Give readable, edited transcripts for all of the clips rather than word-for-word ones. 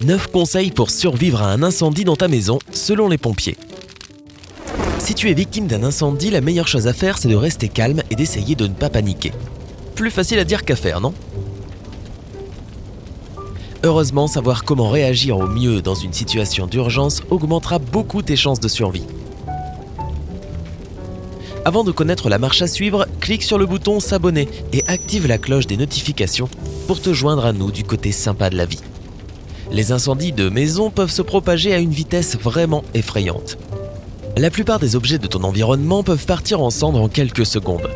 9 conseils pour survivre à un incendie dans ta maison, selon les pompiers. Si tu es victime d'un incendie, la meilleure chose à faire, c'est de rester calme et d'essayer de ne pas paniquer. Plus facile à dire qu'à faire, non ? Heureusement, savoir comment réagir au mieux dans une situation d'urgence augmentera beaucoup tes chances de survie. Avant de connaître la marche à suivre, clique sur le bouton s'abonner et active la cloche des notifications pour te joindre à nous du côté sympa de la vie. Les incendies de maison peuvent se propager à une vitesse vraiment effrayante. La plupart des objets de ton environnement peuvent partir en cendres en quelques secondes.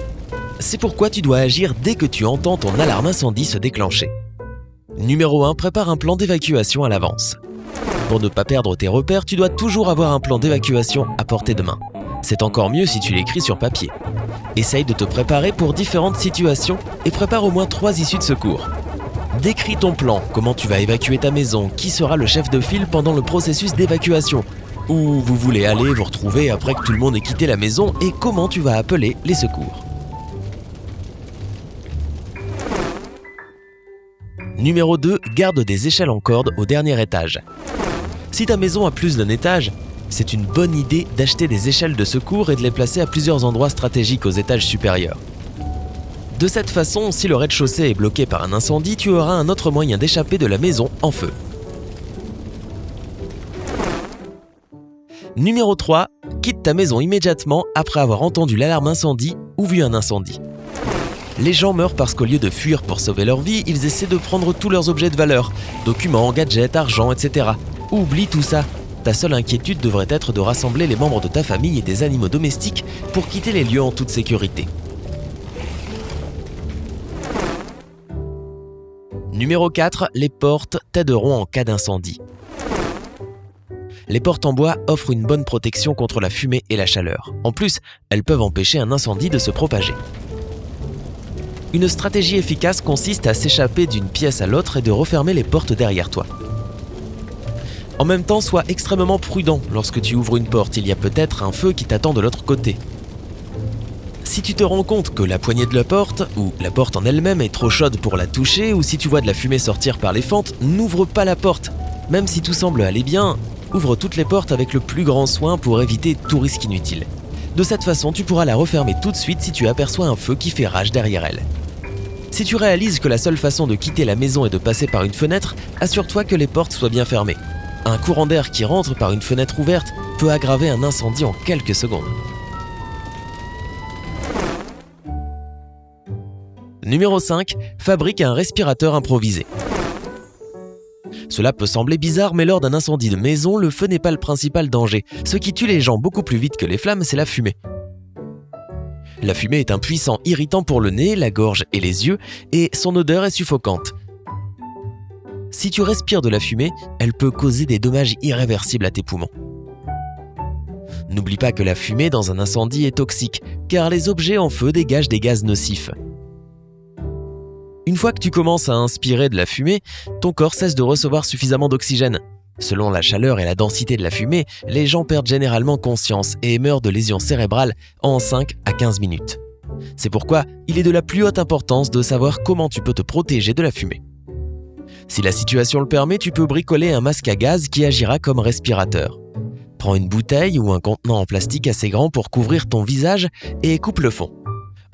C'est pourquoi tu dois agir dès que tu entends ton alarme incendie se déclencher. Numéro 1, prépare un plan d'évacuation à l'avance. Pour ne pas perdre tes repères, tu dois toujours avoir un plan d'évacuation à portée de main. C'est encore mieux si tu l'écris sur papier. Essaye de te préparer pour différentes situations et prépare au moins 3 issues de secours. Décris ton plan, comment tu vas évacuer ta maison, qui sera le chef de file pendant le processus d'évacuation, où vous voulez aller vous retrouver après que tout le monde ait quitté la maison et comment tu vas appeler les secours. Numéro 2, garde des échelles en corde au dernier étage. Si ta maison a plus d'un étage, c'est une bonne idée d'acheter des échelles de secours et de les placer à plusieurs endroits stratégiques aux étages supérieurs. De cette façon, si le rez-de-chaussée est bloqué par un incendie, tu auras un autre moyen d'échapper de la maison en feu. Numéro 3, quitte ta maison immédiatement après avoir entendu l'alarme incendie ou vu un incendie. Les gens meurent parce qu'au lieu de fuir pour sauver leur vie, ils essaient de prendre tous leurs objets de valeur, documents, gadgets, argent, etc. Oublie tout ça. Ta seule inquiétude devrait être de rassembler les membres de ta famille et des animaux domestiques pour quitter les lieux en toute sécurité. Numéro 4, les portes t'aideront en cas d'incendie. Les portes en bois offrent une bonne protection contre la fumée et la chaleur. En plus, elles peuvent empêcher un incendie de se propager. Une stratégie efficace consiste à s'échapper d'une pièce à l'autre et de refermer les portes derrière toi. En même temps, sois extrêmement prudent lorsque tu ouvres une porte, il y a peut-être un feu qui t'attend de l'autre côté. Si tu te rends compte que la poignée de la porte, ou la porte en elle-même est trop chaude pour la toucher, ou si tu vois de la fumée sortir par les fentes, n'ouvre pas la porte. Même si tout semble aller bien, ouvre toutes les portes avec le plus grand soin pour éviter tout risque inutile. De cette façon, tu pourras la refermer tout de suite si tu aperçois un feu qui fait rage derrière elle. Si tu réalises que la seule façon de quitter la maison est de passer par une fenêtre, assure-toi que les portes soient bien fermées. Un courant d'air qui rentre par une fenêtre ouverte peut aggraver un incendie en quelques secondes. Numéro 5, fabrique un respirateur improvisé. Cela peut sembler bizarre, mais lors d'un incendie de maison, le feu n'est pas le principal danger. Ce qui tue les gens beaucoup plus vite que les flammes, c'est la fumée. La fumée est un puissant irritant pour le nez, la gorge et les yeux, et son odeur est suffocante. Si tu respires de la fumée, elle peut causer des dommages irréversibles à tes poumons. N'oublie pas que la fumée dans un incendie est toxique, car les objets en feu dégagent des gaz nocifs. Une fois que tu commences à inspirer de la fumée, ton corps cesse de recevoir suffisamment d'oxygène. Selon la chaleur et la densité de la fumée, les gens perdent généralement conscience et meurent de lésions cérébrales en 5 à 15 minutes. C'est pourquoi il est de la plus haute importance de savoir comment tu peux te protéger de la fumée. Si la situation le permet, tu peux bricoler un masque à gaz qui agira comme respirateur. Prends une bouteille ou un contenant en plastique assez grand pour couvrir ton visage et coupe le fond.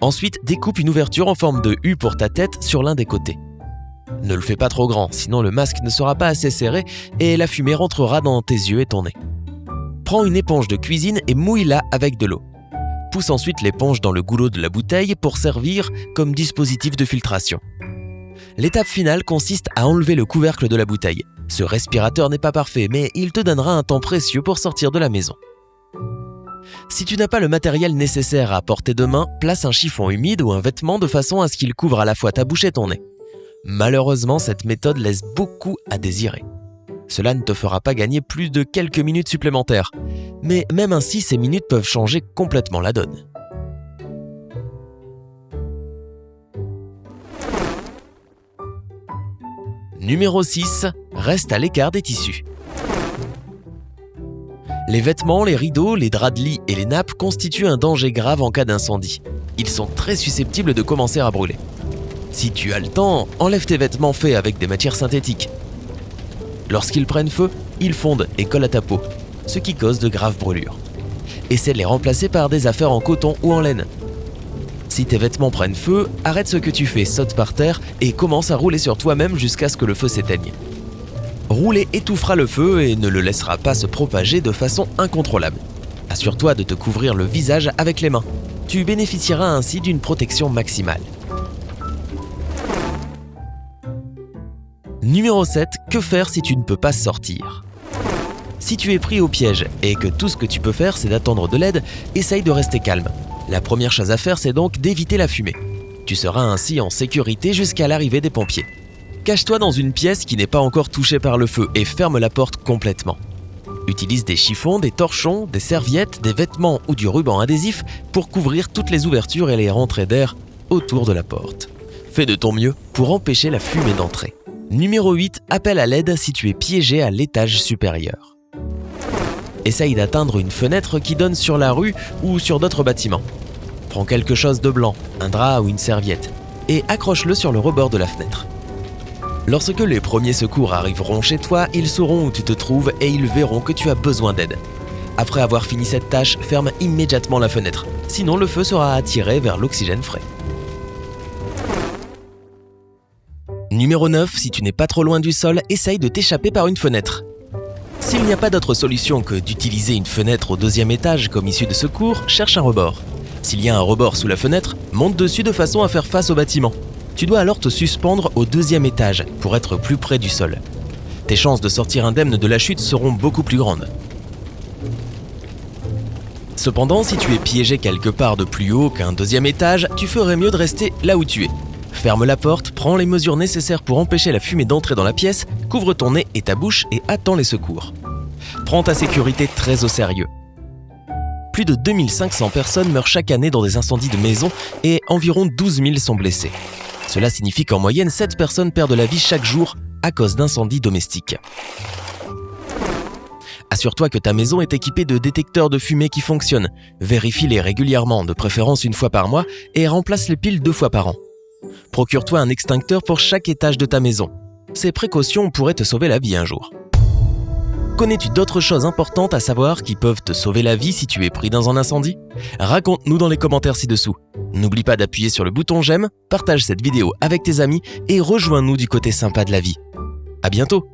Ensuite, découpe une ouverture en forme de U pour ta tête sur l'un des côtés. Ne le fais pas trop grand, sinon le masque ne sera pas assez serré et la fumée rentrera dans tes yeux et ton nez. Prends une éponge de cuisine et mouille-la avec de l'eau. Pousse ensuite l'éponge dans le goulot de la bouteille pour servir comme dispositif de filtration. L'étape finale consiste à enlever le couvercle de la bouteille. Ce respirateur n'est pas parfait, mais il te donnera un temps précieux pour sortir de la maison. Si tu n'as pas le matériel nécessaire à portée de main, place un chiffon humide ou un vêtement de façon à ce qu'il couvre à la fois ta bouche et ton nez. Malheureusement, cette méthode laisse beaucoup à désirer. Cela ne te fera pas gagner plus de quelques minutes supplémentaires. Mais même ainsi, ces minutes peuvent changer complètement la donne. Numéro 6, reste à l'écart des tissus. Les vêtements, les rideaux, les draps de lit et les nappes constituent un danger grave en cas d'incendie. Ils sont très susceptibles de commencer à brûler. Si tu as le temps, enlève tes vêtements faits avec des matières synthétiques. Lorsqu'ils prennent feu, ils fondent et collent à ta peau, ce qui cause de graves brûlures. Essaie de les remplacer par des affaires en coton ou en laine. Si tes vêtements prennent feu, arrête ce que tu fais, saute par terre et commence à rouler sur toi-même jusqu'à ce que le feu s'éteigne. Rouler étouffera le feu et ne le laissera pas se propager de façon incontrôlable. Assure-toi de te couvrir le visage avec les mains. Tu bénéficieras ainsi d'une protection maximale. Numéro 7. Que faire si tu ne peux pas sortir ? Si tu es pris au piège et que tout ce que tu peux faire c'est d'attendre de l'aide, essaye de rester calme. La première chose à faire c'est donc d'éviter la fumée. Tu seras ainsi en sécurité jusqu'à l'arrivée des pompiers. Cache-toi dans une pièce qui n'est pas encore touchée par le feu et ferme la porte complètement. Utilise des chiffons, des torchons, des serviettes, des vêtements ou du ruban adhésif pour couvrir toutes les ouvertures et les rentrées d'air autour de la porte. Fais de ton mieux pour empêcher la fumée d'entrer. Numéro 8. Appelle à l'aide si tu es piégé à l'étage supérieur. Essaye d'atteindre une fenêtre qui donne sur la rue ou sur d'autres bâtiments. Prends quelque chose de blanc, un drap ou une serviette, et accroche-le sur le rebord de la fenêtre. Lorsque les premiers secours arriveront chez toi, ils sauront où tu te trouves et ils verront que tu as besoin d'aide. Après avoir fini cette tâche, ferme immédiatement la fenêtre, sinon le feu sera attiré vers l'oxygène frais. Numéro 9. Si tu n'es pas trop loin du sol, essaye de t'échapper par une fenêtre. S'il n'y a pas d'autre solution que d'utiliser une fenêtre au 2e étage comme issue de secours, cherche un rebord. S'il y a un rebord sous la fenêtre, monte dessus de façon à faire face au bâtiment. Tu dois alors te suspendre au 2e étage pour être plus près du sol. Tes chances de sortir indemne de la chute seront beaucoup plus grandes. Cependant, si tu es piégé quelque part de plus haut qu'un 2e étage, tu ferais mieux de rester là où tu es. Ferme la porte, prends les mesures nécessaires pour empêcher la fumée d'entrer dans la pièce, couvre ton nez et ta bouche et attends les secours. Prends ta sécurité très au sérieux. Plus de 2500 personnes meurent chaque année dans des incendies de maisons et environ 12 000 sont blessées. Cela signifie qu'en moyenne, 7 personnes perdent la vie chaque jour à cause d'incendies domestiques. Assure-toi que ta maison est équipée de détecteurs de fumée qui fonctionnent. Vérifie-les régulièrement, de préférence une fois par mois, et remplace les piles 2 fois par an. Procure-toi un extincteur pour chaque étage de ta maison. Ces précautions pourraient te sauver la vie un jour. Connais-tu d'autres choses importantes à savoir qui peuvent te sauver la vie si tu es pris dans un incendie ? Raconte-nous dans les commentaires ci-dessous. N'oublie pas d'appuyer sur le bouton j'aime, partage cette vidéo avec tes amis et rejoins-nous du côté sympa de la vie. À bientôt!